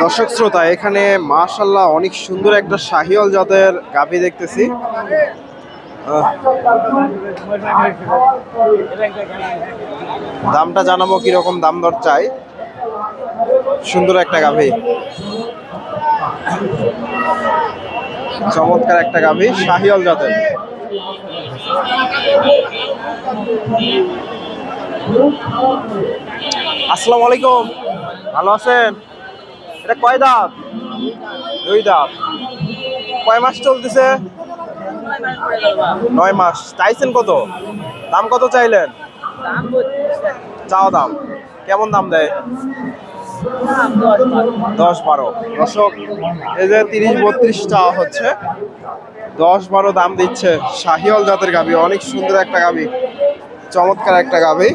দর্শক শ্রোতা, এখানে মাশাআল্লাহ অনেক সুন্দর একটা শাহিওয়াল জাতের গাভী দেখতেছি। দামটা জানাবো কিরকম দাম দর চাই। সুন্দর একটা গাভী, চমৎকার একটা গাভী, শাহিওয়াল জাতের। আসসালামু আলাইকুম, ভালো আছেন? এটা কয় দাঁত? দুই দাঁত। কয় মাস চলতেছে? 9 মাস। চাইছেন কত? দাম কত চাইলেন? চাওয়া দাম কেমন দাম দেয়? 10-12। দর্শক, এই যে 30-32 চাওয়া হচ্ছে, 10-12 দাম দিচ্ছে। শাহিওয়াল জাতের গাভী, অনেক সুন্দর একটা গাভী, চমৎকার একটা গাভী।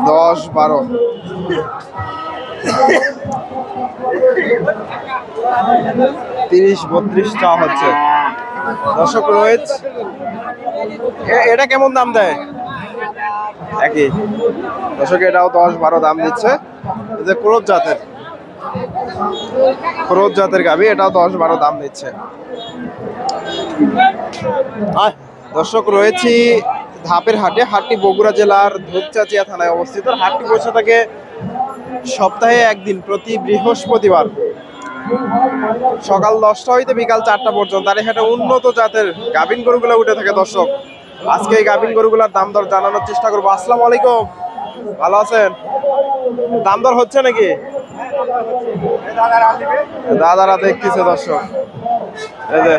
10-12 30-32 চাওয়া হচ্ছে। দর্শক রয়েছে, এটা কেমন দাম দেয়? একই। দর্শক, এটাও 10-12 দাম দিচ্ছে। এই যে ক্রোধ জাতের গাভী, এটাও 10-12 দাম দিচ্ছে। দর্শক রয়েছি ধাপের হাটে। হাটটি বগুড়া জেলার ধূপচাচিয়া থানায় অবস্থিত। হাটটি বসে থাকে সপ্তাহে একদিন, প্রতি বৃহস্পতিবার সকাল 10টা হইতে বিকাল 4টা পর্যন্ত। আর এখানে উন্নত জাতের গাভীন গরুগুলো উঠে থাকে। দর্শক, আজকে এই গাভীন গরুগুলার দাম দর জানানোর চেষ্টা করবো। আসসালামু আলাইকুম, ভালো আছেন? দাম দর হচ্ছে নাকি? দাদারা দেখতেছে। দর্শক, এই যে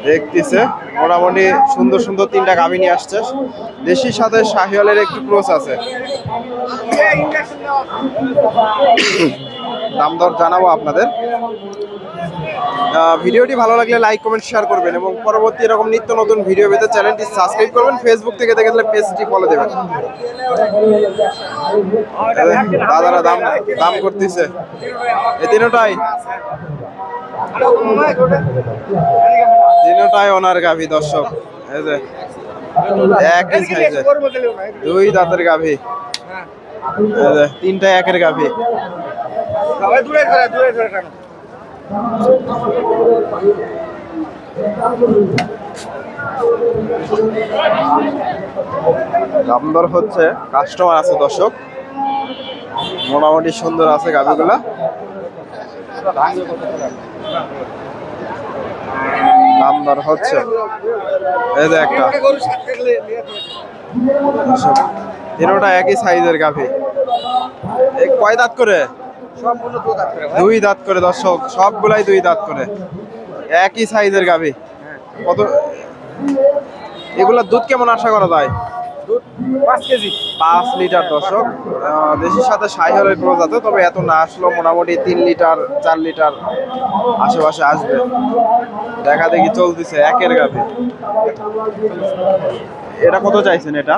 দেখতেছে, মোটামুটি সুন্দর সুন্দর 3টা গাভী নিয়ে আসছে। দেশির সাথে শাহিওয়ালের একটু ক্রস আছে। দাম দর জানাবো আপনাদের। ভিডিওটি ভালো লাগলে লাইক কমেন্ট শেয়ার করবেন এবং পরবর্তী এরকম নিত্য নতুন ভিডিও পেতে চ্যানেলটি সাবস্ক্রাইব করবেন। ফেসবুক থেকে দেখে দিলে পেজটি ফলো দেবেন। দাদারা দাম করতেছে এই তিনটাই ওনার গাভী। দর্শক, এই যে একই সাইজের দুই দাঁতের গাভী, 3টা একের গাভী। দাম দর হচ্ছে, কাস্টমার আছে। দর্শক, মোটামুটি সুন্দর আছে গাভীগুলা। দাম দর হচ্ছে। এই যে একটা, তিনটা একই সাইজের গাভী। কয় দাঁত করে? 2 দাঁত করে। দর্শক, সবগুলাই 2 দাঁত করে, একই সাইজের গাভী। কত এগুলা দুধ কেমন আশা করা যায়? 5 লিটার। দর্শক, দেশির সাথে শাহিওয়ালের ক্রস আছে, তবে এত না আসলেও মোটামুটি 3 লিটার 4 লিটার আশেপাশে আসবে। দেখা দেখি চলতেছে, একের গাভী। এটা কত চাইছেন? এটা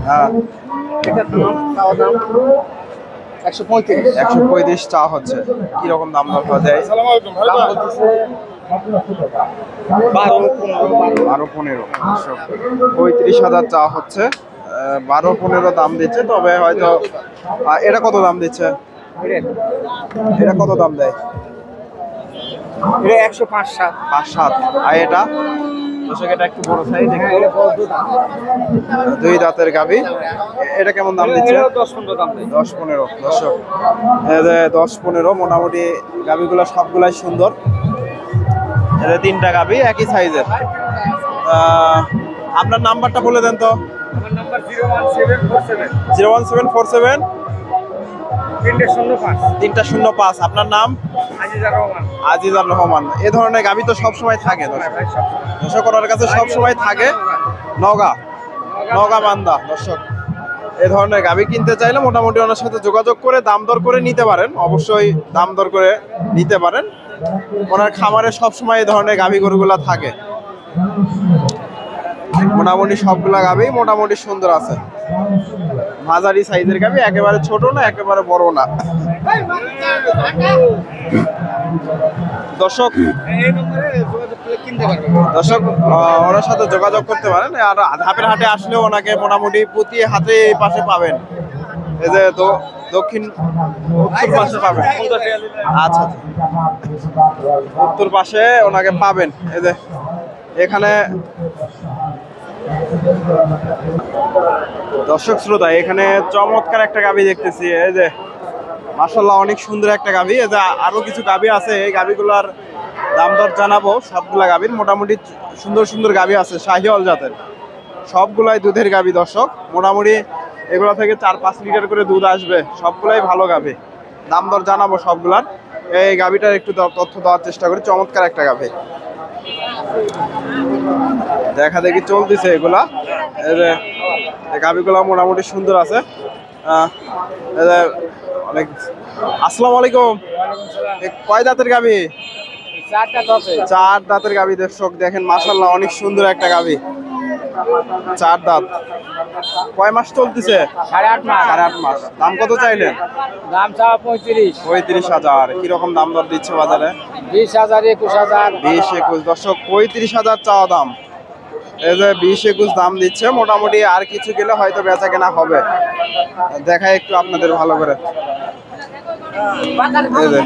হ্যাঁ, 135 চাওয়া হচ্ছে। কিরকম দাম দর হওয়া যায়? 12-15। 35,000 চাওয়া হচ্ছে, 12-15 দাম দিচ্ছে। তবে হয়তো এটা কত দাম দিচ্ছে? এটা কত দাম দেয়? 105-7। আর এটা? দর্শক, এটা একটু বড় সাইজ, 2 দাঁতের গাভী। এটা কেমন দাম দিচ্ছে? 10-15। দর্শক, 10-15 মোটামুটি গাভীগুলো সবগুলাই সুন্দর। এটা 3টা গাভী একই সাইজের। আপনার নাম্বারটা বলে দেন তো। আমার নাম্বার 01747 01747 305। আপনার নাম? আজিজার রহমান। এ ধরনের গাভী তো সবসময় থাকে দর্শক, ওনার কাছে সবসময় থাকে। নওগাঁ বান্দা। দর্শক, এ ধরনের গাভী কিনতে চাইলে মোটামুটি ওনার সাথে যোগাযোগ করে দাম দর করে নিতে পারেন। অবশ্যই দাম দর করে নিতে পারেন। ওনার খামারে সবসময় এই ধরনের গাভী গরুগুলা থাকে। মোটামুটি সবগুলা গাভী মোটামুটি সুন্দর আছে। মাঝারি সাইজের গাভী, একেবারে ছোট না, একেবারে বড় না। দর্শক এই নম্বরে যোগাযোগ করলে কিনতে পারবেন। দর্শক ওনার সাথে যোগাযোগ করতে পারেন। আর ধাপের হাটে আসলেও ওনাকে মোটামুটি প্রতি হাতে এই পাশে পাবেন। এই যে দক্ষিণ উত্তর পাশে পাবেন। আচ্ছা, উত্তর পাশে ওনাকে পাবেন। এই যে এখানে দর্শক শ্রোতা, এখানে চমৎকার একটা গাভী দেখতেছি। এই যে মাশাআল্লাহ অনেক সুন্দর একটা গাভী। এই যে আরো কিছু গাভী আছে, এই গাভীগুলোর দাম দর জানাবো। সবগুলা গাভীর মোটামুটি সুন্দর সুন্দর গাভী আছে, শাহিওয়াল জাতের। সবগুলাই দুধের গাভী দর্শক। মোটামুটি এগুলো থেকে 4-5 লিটার করে দুধ আসবে। সবগুলাই ভালো গাভী, দাম দর জানাবো সবগুলার। এই গাভীটার একটু তথ্য দেওয়ার চেষ্টা করি। চমৎকার একটা গাভী, দেখা দেখি চলতেছে এগুলা। এই যে গাভীগুলা মোটামুটি সুন্দর আছে। অনেক আসসালামু আলাইকুম। কয় দাঁতের গাভী? 4 দাঁতের গাভী দর্শক। দেখেন মাশাআল্লাহ অনেক সুন্দর একটা গাভী, 4 দাঁত। কয় মাস চলতেছে? 8.5 মাস। 8.5 মাস। দাম কত চাইলেন? দাম চাওয়া 35। 35,000। কিরকম দাম দর দিচ্ছে বাজারে? 20,000, 21,000। 20-21 দর্শক, 35,000 চাওয়া দাম। এই যে 20-21 দাম দিচ্ছে। মোটামুটি আর কিছু গেলে হয়তো বেচা কেনা হবে। দেখাই একটু আপনাদের ভালো করে। এই যে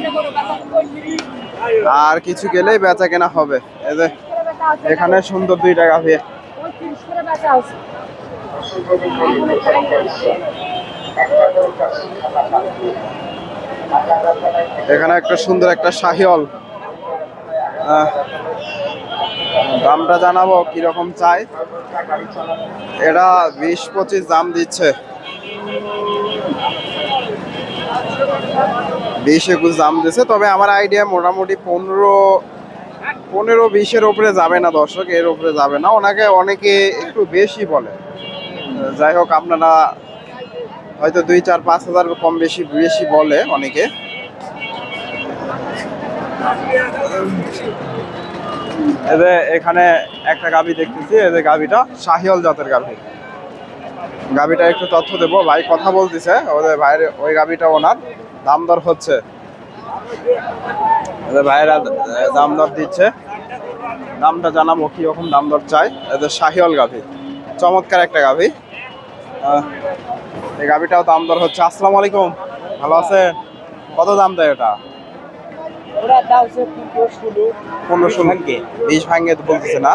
আর কিছু গেলেই বেচা কেনা হবে। এই যে এখানে সুন্দর 2টা গাভী। এখানে একটা সুন্দর একটা শাহিওয়াল। দামটা জানাবো কিরকম চাই। এটা 20-25 দাম দিচ্ছে। 20-21 দাম দিচ্ছে। তবে আমার আইডিয়া মোটামুটি 15-20-এর উপরে যাবে না দর্শক, এর উপরে যাবে না। ওনাকে অনেকে একটু বেশি বলে। যাই হোক, আপনারা হয়তো 2-4-5 হাজার কম বেশি বলে অনেকে। এই যে এখানে একটা গাভী দেখতেছি। এই যে গাভীটা শাহিওয়াল জাতের গাভী। গাভীটা একটু তথ্য দেবো। ভাই কথা বলতেছে, ওদের ভাইয়ের ওই গাভীটা ওনার দাম দর হচ্ছে। ভাইয়েরা দাম দর দিচ্ছে, দামটা জানাবো কিরকম দাম দর চাই। এদের শাহিওয়াল গাভী, চমৎকার একটা গাভী। এই গাভীটাও দাম দর হচ্ছে। আসসালামু আলাইকুম, ভালো আছেন? কত দাম দেয় এটা? 15-16। 20 ভাঙ্গে বলতেছে না?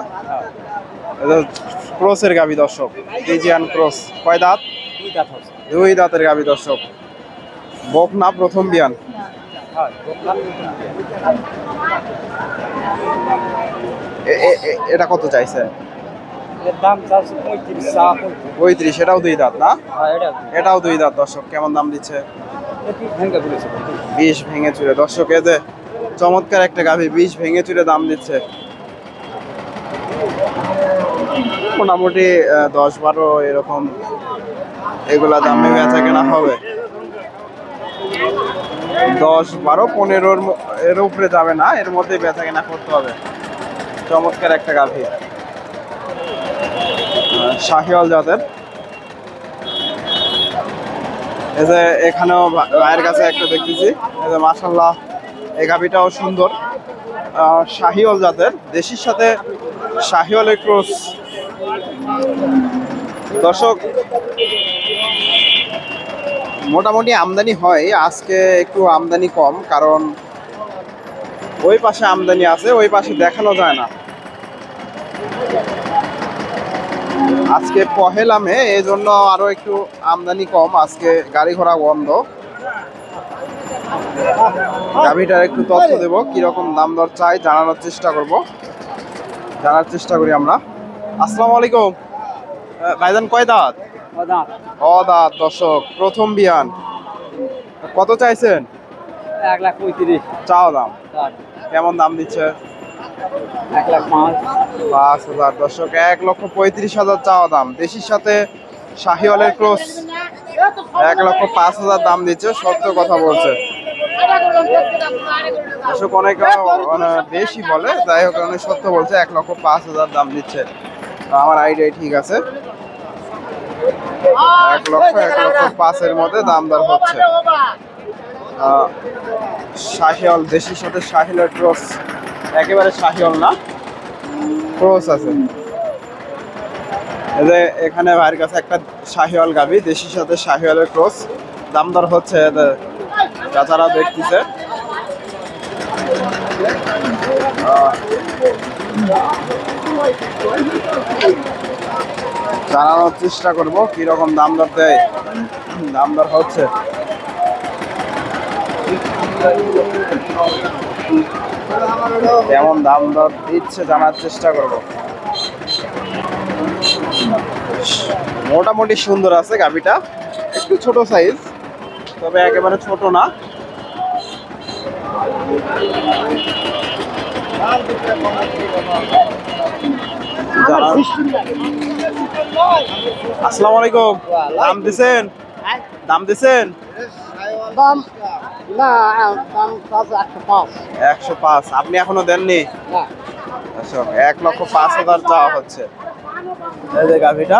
ক্রসের গাভী দর্শক, ফ্রিজিয়ান ক্রস। কয় দাঁত? 2 দাঁতের গাভী দর্শক। বক না প্রথম বিয়ান? এটা কত চাইছে? দাম চাচ্ছে 35। এটাও 2 দাঁত না? এটাও 2 দাঁত দর্শক। কেমন দাম দিচ্ছে? 20 ভেঙে চুরে দর্শক। এতে চমৎকার একটা গাভী, 20 ভেঙে চুরে দাম দিচ্ছে। মোটামুটি 10-12 এরকম এগুলা দামে বেচা কেনা হবে। 10-12-15 এর উপরে যাবে না, এর মধ্যে বেচা কেনা করতে হবে। চমৎকার একটা গাভী, শাহিওয়াল জাতের। এই যে এখানেও ভাইয়ের কাছে একটা দেখতেছি। এই যে মাশাআল্লাহ এই গাভীটাও সুন্দর, শাহিওয়াল জাতের। দেশির সাথে শাহিওয়ালের ক্রস দর্শক। মোটামুটি আমদানি হয়, আজকে একটু আমদানি কম, কারণ ওই পাশে আমদানি আছে, ওই পাশে দেখানো যায় না। আজকে পহেলা মে, এই জন্য আরো একটু আমদানি কম। আজকে গাড়ি ঘোড়া বন্ধ। গাভীটার একটু তথ্য দেব, কিরকম দাম দর চাই জানার চেষ্টা করি আমরা। আসসালামু আলাইকুম ভাইজান, কয় দাঁত? দাঁত দর্শক, প্রথম বিয়ান। কত চাইছেন? 1,35,000 চাও দাম। কেমন দাম দিচ্ছে? 1,05,000 দর্শক। 1,35,000 চাওয়া দাম। দেশির সাথে শাহিওয়ালের ক্রস 1,05,000 দাম দিচ্ছে। সত্য কথা বলছে দর্শক। অনেকে বেশি বলে, যাই হোক অনেক সত্য বলছে। 1,05,000 দাম দিচ্ছে। আমার আইডিয়া ঠিক আছে। 1,05,000 মধ্যে দাম দর হচ্ছে। শাহিওয়াল, দেশির সাথে শাহিওয়ালের ক্রস, একেবারে শাহিওয়াল না, ক্রস আছে। এই যে এখানে ভাইয়ের কাছে একটা শাহিওয়াল গাভী, দেশির সাথে শাহিওয়ালের ক্রস, দাম দর হচ্ছে, চাচারা দেখতেছে। জানানোর চেষ্টা করবো কিরকম দাম দর দেয়, দাম দর হচ্ছে। কেমন দাম দর দিচ্ছে জানার চেষ্টা করব। মোটামুটি সুন্দর আছে গাভিটা, একটু ছোট সাইজ, তবে একেবারে ছোট না। আসসালামু আলাইকুম, দাম দিছেন? দাম দিছেন? দাম না, দাম 105। 105। আপনি এখনো দেননি? না, 1,05,000 চাওয়া হচ্ছে। এই যে গাভিটা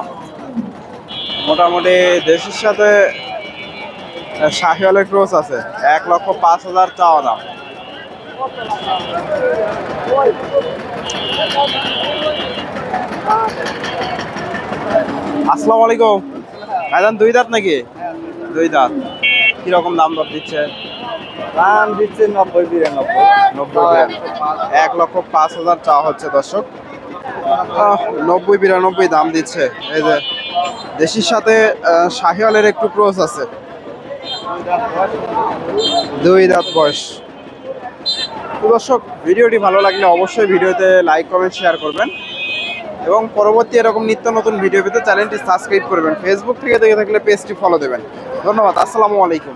মোটামুটি দেশের সাথে শাহিওয়ালের ক্রস আছে, 1,05,000 চাওয়া দাম। আসসালামু আলাইকুম, ভাইজান দুই দাঁত নাকি? দুই দাঁত। কিরকম দাম দর দিচ্ছে? দাম দিচ্ছে 90-92। 1,05,000 চাওয়া হচ্ছে দর্শক। 90-92 দাম দিচ্ছে। এই যে দেশির সাথে শাহিওয়ালের একটু ক্রস আছে, দুই দাঁত বয়স। তো দর্শক, ভিডিওটি ভালো লাগলে অবশ্যই ভিডিওতে লাইক, কমেন্ট, শেয়ার করবেন এবং পরবর্তী এরকম নিত্য নতুন ভিডিও পেতে চ্যানেলটি সাবস্ক্রাইব করবেন। ফেসবুক থেকে দেখে থাকলে পেজটি ফলো দেবেন। ধন্যবাদ। আসসালামু আলাইকুম।